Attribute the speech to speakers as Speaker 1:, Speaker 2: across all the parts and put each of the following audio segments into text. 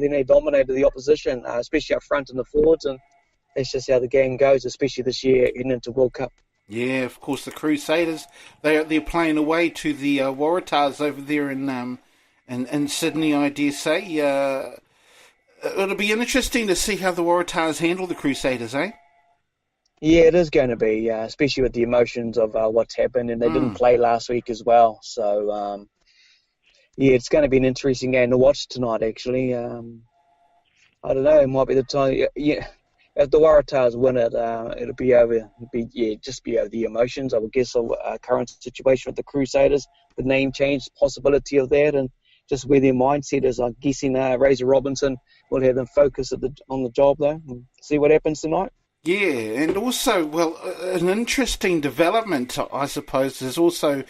Speaker 1: then they dominated the opposition, especially up front and the forwards, and that's just how the game goes, especially this year heading into World Cup.
Speaker 2: Yeah, of course, the Crusaders, they're playing away to the Waratahs over there in Sydney, I dare say. It'll be interesting to see how the Waratahs handle the Crusaders, eh?
Speaker 1: Yeah, it is going to be, especially with the emotions of what's happened, and they didn't play last week as well. So, it's going to be an interesting game to watch tonight, actually. I don't know, it might be the time. Yeah, if the Waratahs win it, it'll be over. Just be over the emotions. I would guess of current situation with the Crusaders, the name change, possibility of that, and just where their mindset is. I'm guessing Razor Robinson will have them focus on the job, though, and see what happens tonight.
Speaker 2: Yeah, and also, well, an interesting development, I suppose, is also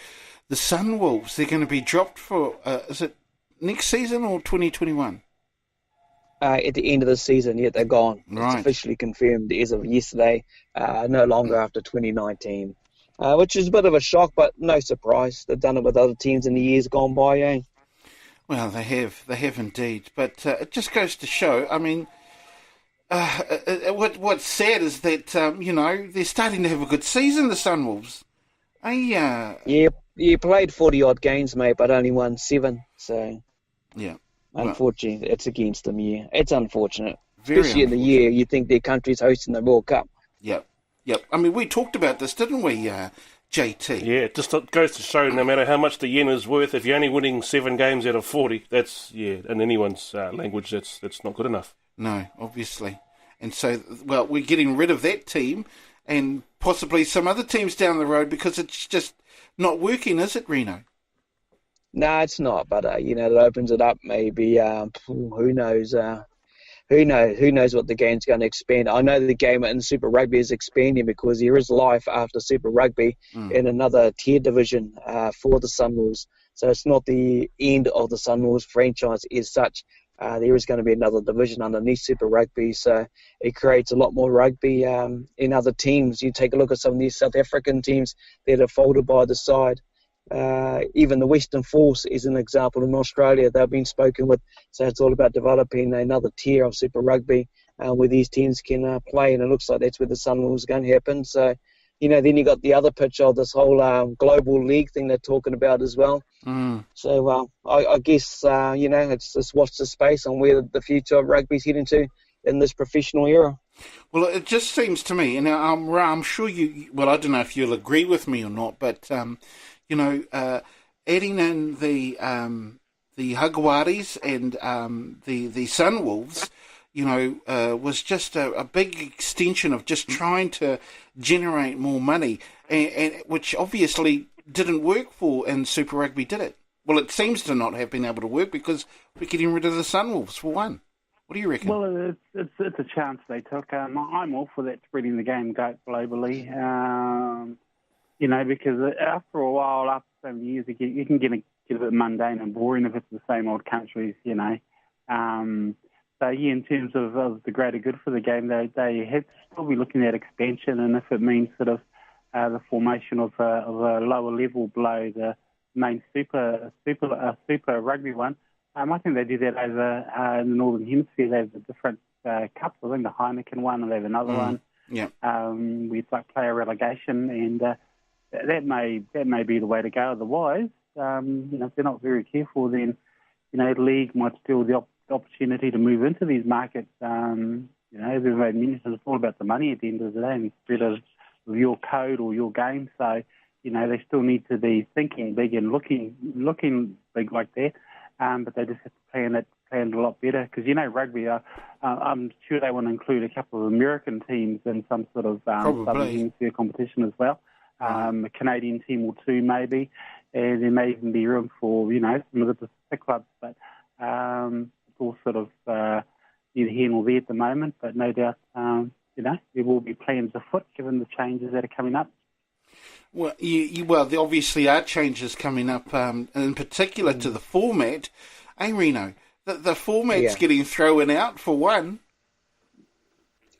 Speaker 2: the Sunwolves. They're going to be dropped for, is it next season or 2021?
Speaker 1: At the end of the season, yeah, they're gone.
Speaker 2: Right.
Speaker 1: It's officially confirmed as of yesterday, no longer after 2019, which is a bit of a shock, but no surprise. They've done it with other teams in the years gone by, eh?
Speaker 2: Well, they have indeed. But it just goes to show, I mean, what's sad is that, they're starting to have a good season, the Sunwolves.
Speaker 1: Yeah, you played 40-odd games, mate, but only won 7. So,
Speaker 2: yeah,
Speaker 1: unfortunately, it's against them, yeah. It's unfortunate.
Speaker 2: Very
Speaker 1: Especially in the year you think their country's hosting the World Cup.
Speaker 2: Yep. I mean, we talked about this, didn't we, JT?
Speaker 3: Yeah, it just goes to show no matter how much the yen is worth, if you're only winning 7 games out of 40, that's, in anyone's language, that's not good enough.
Speaker 2: No, obviously. And so, well, we're getting rid of that team and possibly some other teams down the road because it's just not working, is it, Reno?
Speaker 1: No, it's not. But, it opens it up maybe. Who knows? Who knows what the game's going to expand. I know the game in Super Rugby is expanding because there is life after Super Rugby in another tier division for the Sunwolves. So it's not the end of the Sunwolves franchise as such. There is going to be another division underneath Super Rugby, so it creates a lot more rugby in other teams. You take a look at some of these South African teams that are folded by the side. Even the Western Force is an example in Australia. They've been spoken with, so it's all about developing another tier of Super Rugby where these teams can play, and it looks like that's where the Sunwolves are going to happen. So, then you got the other picture of this whole global league thing they're talking about as well. So I guess, it's just watch the space on where the future of rugby's heading to in this professional era.
Speaker 2: Well, it just seems to me, and I'm sure well, I don't know if you'll agree with me or not, but, adding in the Jaguares and the Sunwolves, was just a big extension of just trying to generate more money, and which obviously didn't work in Super Rugby, did it? Well, it seems to not have been able to work because we're getting rid of the Sunwolves, for one. What do you reckon?
Speaker 4: Well, it's a chance they took. I'm all for that, spreading the game globally, because after a while, after so many years, you can get a bit mundane and boring if it's the same old countries, So, in terms of the greater good for the game, they have to still be looking at expansion, and if it means sort of the formation of a lower level below the main super rugby one, I think they do that over in the Northern Hemisphere. They have the different cups. I think the Heineken one, and they have another one.
Speaker 2: Yeah.
Speaker 4: With like player relegation, and that may be the way to go. Otherwise, if they're not very careful, then the league might steal the opportunity to move into these markets. Everybody mentions it's all about the money at the end of the day instead of your code or your game. So, they still need to be thinking big and looking big like that. But they just have to plan it a lot better because, rugby, I'm sure they want to include a couple of American teams in some sort of Southern Hemisphere competition as well. A Canadian team or two maybe, and there may even be room for, some of the Pacific clubs. But it's all sort of neither here nor there at the moment, but no doubt, there will be plans afoot given the changes that are coming up.
Speaker 2: Well, there obviously are changes coming up, in particular to the format. Hey, Reno, the format's getting thrown out for one.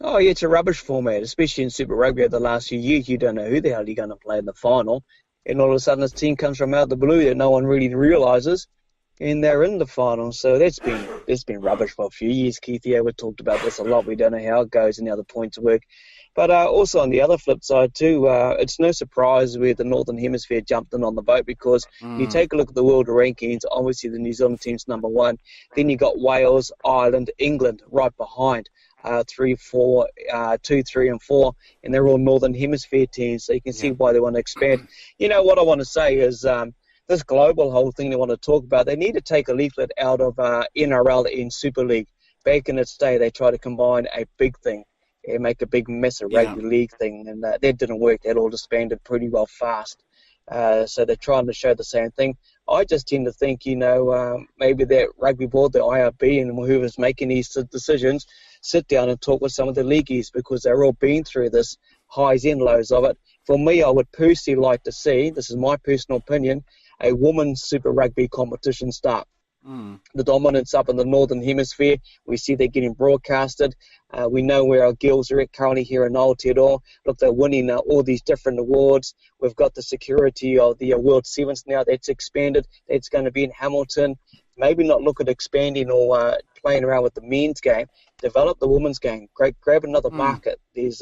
Speaker 1: Oh, yeah, it's a rubbish format, especially in Super Rugby over the last few years. You don't know who the hell you're going to play in the final. And all of a sudden, this team comes from out of the blue that no one really realises. and they're in the final. So that's been rubbish for a few years, Keith. Yeah, we've talked about this a lot. We don't know how it goes and how the points work. But also on the other flip side too, it's no surprise where the Northern Hemisphere jumped in on the boat, because you take a look at the world rankings, obviously the New Zealand team's number one. Then you got Wales, Ireland, England right behind, 3, 4, 2, 3, and 4, and they're all Northern Hemisphere teams. So you can see why they want to expand. You know what I want to say is this global whole thing they want to talk about. They need to take a leaflet out of NRL and Super League. Back in its day, they tried to combine a big thing and make a big mess of rugby league thing, and that didn't work. That all disbanded pretty well fast. So they're trying to show the same thing. I just tend to think, maybe that rugby board, the IRB, and whoever's making these decisions, sit down and talk with some of the leagueies, because they're all been through this highs and lows of it. For me, I would personally like to see, this is my personal opinion, a women's Super Rugby competition start. The dominance up in the Northern Hemisphere, we see they're getting broadcasted. We know where our girls are at currently here in Aotearoa. Look, they're winning all these different awards. We've got the security of the World Sevens now. That's expanded. That's going to be in Hamilton. Maybe not look at expanding or playing around with the men's game. Develop the women's game. Grab another market. There's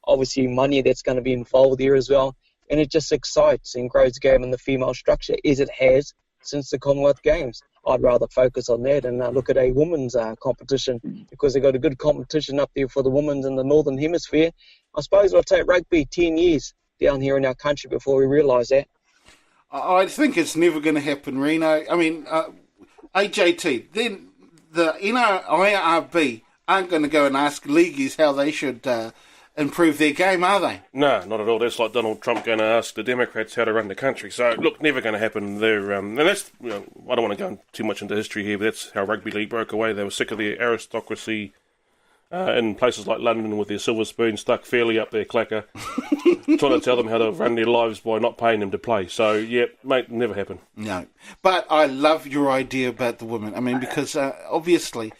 Speaker 1: obviously money that's going to be involved there as well. And it just excites and grows the game in the female structure, as it has since the Commonwealth Games. I'd rather focus on that and look at a women's competition, because they've got a good competition up there for the women's in the Northern Hemisphere. I suppose it'll take rugby 10 years down here in our country before we realise that.
Speaker 2: I think it's never going to happen, Reno. I mean, AJT, then the IRB aren't going to go and ask leagueies how they should improve their game, are they?
Speaker 3: No, not at all. That's like Donald Trump going to ask the Democrats how to run the country. So, look, never going to happen there. And that's, I don't want to go too much into history here, but that's how rugby league broke away. They were sick of the aristocracy in places like London with their silver spoon stuck fairly up their clacker, trying to tell them how to run their lives by not paying them to play. So, yeah, mate, never happen.
Speaker 2: No. But I love your idea about the women. I mean, because obviously,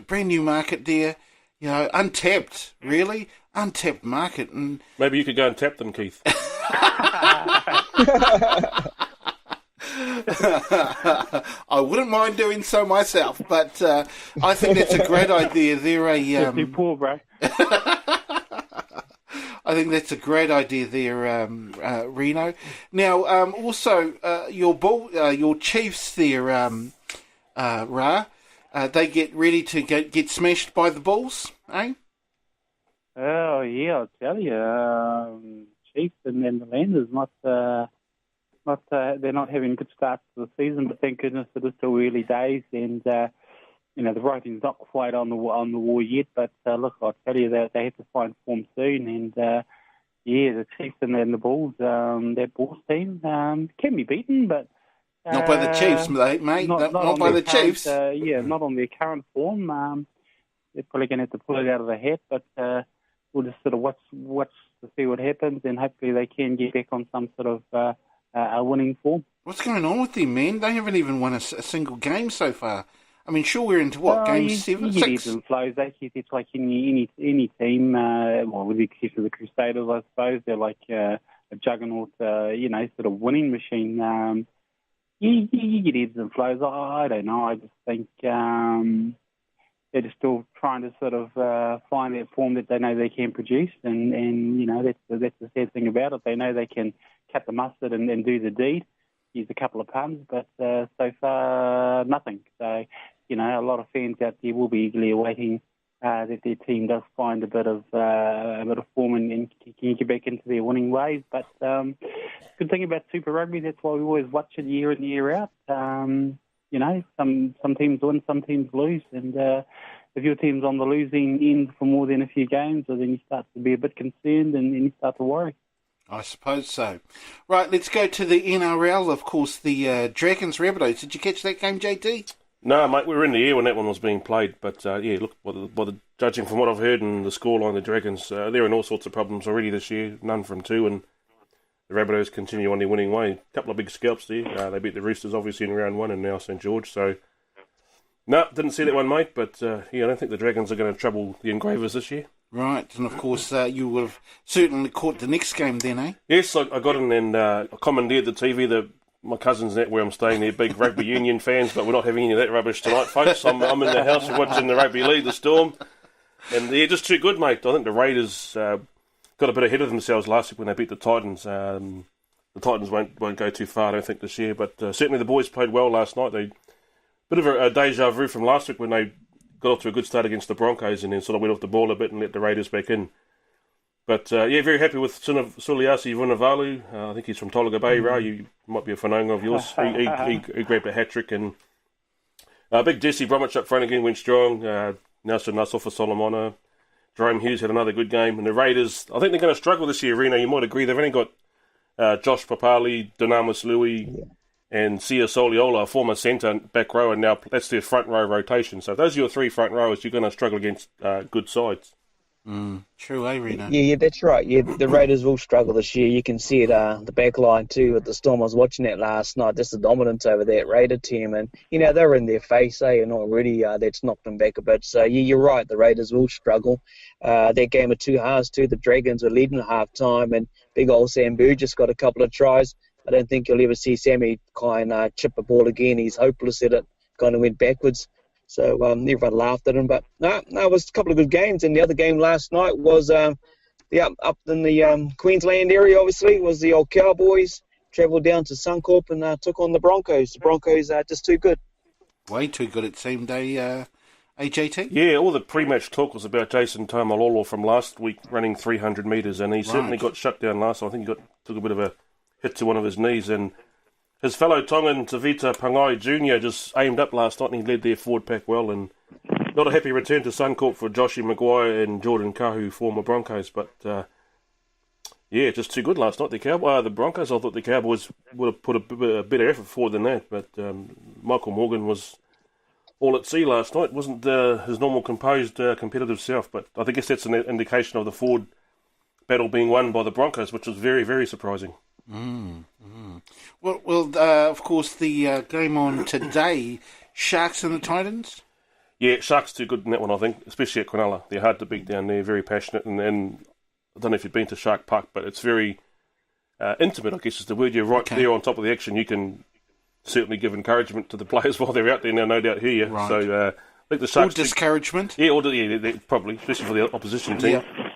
Speaker 2: brand new market there, untapped, really. Untapped market. And
Speaker 3: maybe you could go and tap them, Keith.
Speaker 2: I wouldn't mind doing so myself, but I think that's a great idea. They're
Speaker 4: too poor, bro.
Speaker 2: I think that's a great idea there, Reno. Now, also your Chiefs there, Ra. They get ready to get smashed by the Bulls, eh?
Speaker 4: Oh yeah, I'll tell you, Chiefs and then the Landers they're not having good starts to the season, but thank goodness it is still early days, and the writing's not quite on the wall yet. But look, I'll tell you that they have to find form soon, and the Chiefs and then the Bulls, that Bulls team can be beaten, but
Speaker 2: not by the Chiefs, mate. Not by the Chiefs.
Speaker 4: Not on their current form. They're probably going to have to pull it out of the hat, but we'll just sort of watch to see what happens, and hopefully they can get back on some sort of a winning form.
Speaker 2: What's going on with them, man? They haven't even won a single game so far. I mean, sure, we're into game 7, 6?
Speaker 4: Ebbs and flows. It's like any team, with the exception of the Crusaders, I suppose. They're like a juggernaut, sort of winning machine. You get ebbs and flows. I don't know. I just think they're just still trying to sort of find that form that they know they can produce, and that's the sad thing about it. They know they can cut the mustard and do the deed, use a couple of puns, but so far nothing. So a lot of fans out there will be eagerly awaiting that their team does find a bit of form and can get back into their winning ways. But good thing about Super Rugby, that's why we always watch it year in year out. Some teams win, some teams lose, and if your team's on the losing end for more than a few games, well, then you start to be a bit concerned and you start to worry.
Speaker 2: I suppose so. Right, let's go to the NRL, of course, the Dragons Rabbitohs. Did you catch that game, JT?
Speaker 3: No, mate, we were in the air when that one was being played, but look, judging from what I've heard and the scoreline, the Dragons, they're in all sorts of problems already this year, none from 2, and the Rabbitohs continue on their winning way. A couple of big scalps there. They beat the Roosters, obviously, in round 1 and now St George. So, no, didn't see that one, mate. But, I don't think the Dragons are going to trouble the Engravers this year.
Speaker 2: Right. And, of course, you would have certainly caught the next game then, eh?
Speaker 3: Yes, I got in and I commandeered the TV. The my cousins that where I'm staying, they're big rugby union fans, but we're not having any of that rubbish tonight, folks. I'm in the house watching the rugby league, the Storm, and they're just too good, mate. I think the Raiders got a bit ahead of themselves last week when they beat the Titans. The Titans won't go too far, I don't think, this year, but certainly the boys played well last night. They bit of a deja vu from last week when they got off to a good start against the Broncos and then sort of went off the ball a bit and let the Raiders back in. But, very happy with Suliasi Vunivalu. I think he's from Tolaga Bay, Ra. You might be a whanaunga of yours. He grabbed a hat-trick. And big Jesse Bromwich up front again went strong. Nelson Nasofa Solomona. Jerome Hughes had another good game. And the Raiders, I think they're going to struggle this year, Rino. You might agree. They've only got Josh Papali, Dynamis Louis, and Sia Soliola, a former centre, back row, and now that's their front row rotation. So if those are your three front rowers, you're going to struggle against good sides.
Speaker 2: True, Rino?
Speaker 1: Yeah, that's right. Yeah, the Raiders will struggle this year. You can see it, the back line too at the Storm. I was watching that last night, just the dominance over that Raider team. And, they're in their face, and already that's knocked them back a bit. So, yeah, you're right, the Raiders will struggle. That game of two halves too, the Dragons were leading at half-time, and big old Sam Boo just got a couple of tries. I don't think you'll ever see Sammy kind of chip a ball again. He's hopeless at it, kind of went backwards. So everyone laughed at him. But no, it was a couple of good games. And the other game last night was up in the Queensland area, obviously, was the old Cowboys. Travelled down to Suncorp and took on the Broncos. The Broncos are just too good.
Speaker 2: Way too good, it seemed, AJT?
Speaker 3: Yeah, all the pre-match talk was about Jason Tawhiwhirangi from last week running 300 metres, and he certainly got shut down last night. I think he took a bit of a hit to one of his knees, and his fellow Tongan, Tavita Pangai Jr., just aimed up last night and he led their forward pack well. And not a happy return to Suncorp for Joshy Maguire and Jordan Kahu, former Broncos. But, just too good last night. The Broncos, I thought the Cowboys would have put a better effort forward than that. But Michael Morgan was all at sea last night. Wasn't his normal composed, competitive self. But I guess that's an indication of the forward battle being won by the Broncos, which was very, very surprising.
Speaker 2: Well, of course, the game on today, Sharks and the Titans.
Speaker 3: Yeah, Sharks too good in that one, I think, especially at Cronulla. They're hard to beat down there, very passionate, and I don't know if you've been to Shark Park, but it's very intimate, I guess is the word. You're right there on top of the action. You can certainly give encouragement to the players while they're out there now, no doubt hear you.
Speaker 2: Right.
Speaker 3: So I think the Sharks...
Speaker 2: Or discouragement.
Speaker 3: Probably, especially for the opposition team.
Speaker 2: Yeah.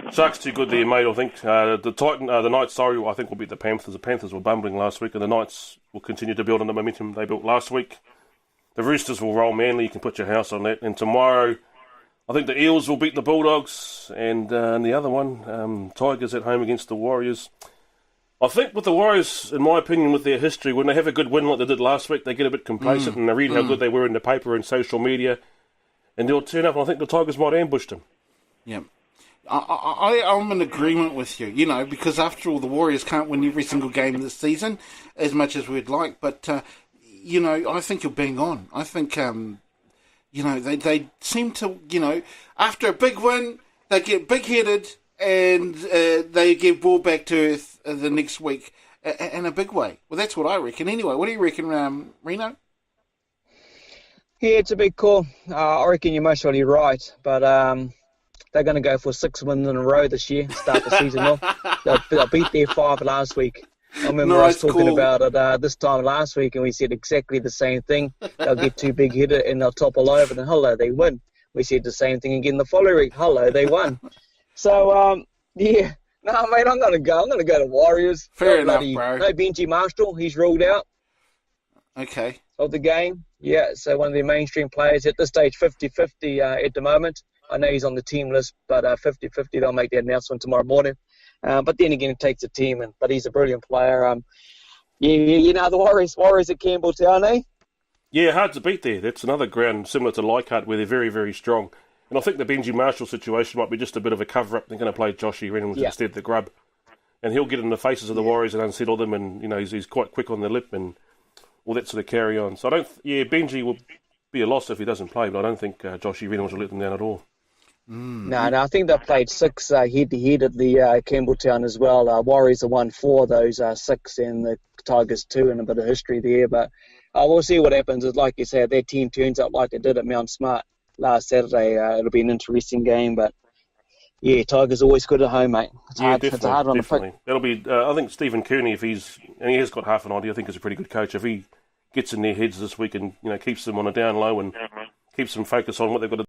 Speaker 3: Sharks too good there, mate, I think. The Knights, I think will beat the Panthers. The Panthers were bumbling last week, and the Knights will continue to build on the momentum they built last week. The Roosters will roll Manly. You can put your house on that. And tomorrow, I think the Eels will beat the Bulldogs, and the other one, Tigers at home against the Warriors. I think with the Warriors, in my opinion, with their history, when they have a good win like they did last week, they get a bit complacent and they read how good they were in the paper and social media, and they'll turn up, and I think the Tigers might ambush them.
Speaker 2: Yeah. I'm in agreement with you, because after all, the Warriors can't win every single game this season, as much as we'd like. But, I think you're bang on. I think, they seem to, after a big win, they get big-headed and they get brought back to earth the next week in a big way. Well, that's what I reckon. Anyway, what do you reckon, Rino?
Speaker 1: Yeah, it's a big call. I reckon you're most probably right, but... they're going to go for 6 wins in a row this year, start the season off. They'll beat their 5 last week. I remember us talking about it this time last week, and we said exactly the same thing. They'll get too big-headed, and they'll topple over, and hello, they win. We said the same thing again the following week. Hello, they won. So, mate, I'm going to go. I'm going to go to Warriors.
Speaker 2: Fair enough, bro.
Speaker 1: No, Benji Marshall, he's ruled out.
Speaker 2: Okay.
Speaker 1: Of the game. Yeah, so one of the mainstream players at this stage, 50-50 at the moment. I know he's on the team list, but 50-50, they'll make the announcement tomorrow morning. But then again, it takes a team, but he's a brilliant player. The Warriors at Campbelltown, eh?
Speaker 3: Yeah, hard to beat there. That's another ground similar to Leichhardt where they're very, very strong. And I think the Benji Marshall situation might be just a bit of a cover-up. They're going to play Joshy Reynolds instead of the Grub. And he'll get in the faces of the Warriors and unsettle them, and he's quite quick on the lip and all that sort of carry on. So Benji will be a loss if he doesn't play, but I don't think Joshy Reynolds will let them down at all.
Speaker 1: No, I think they played 6 head-to-head at the Campbelltown as well. Warriors have won 4 of those 6, and the Tigers 2, and a bit of history there. But we'll see what happens. Like you said, their team turns out like they did at Mount Smart last Saturday. It'll be an interesting game. But Yeah, Tigers always good at home, mate. It's
Speaker 3: Yeah,
Speaker 1: hard.
Speaker 3: definitely,
Speaker 1: It's a hard one to
Speaker 3: definitely.
Speaker 1: pick.
Speaker 3: That'll be. I think Stephen Kearney, if he has got half an idea, I think is a pretty good coach. If he gets in their heads this week and keeps them on a down low and keeps them focused on what they've got to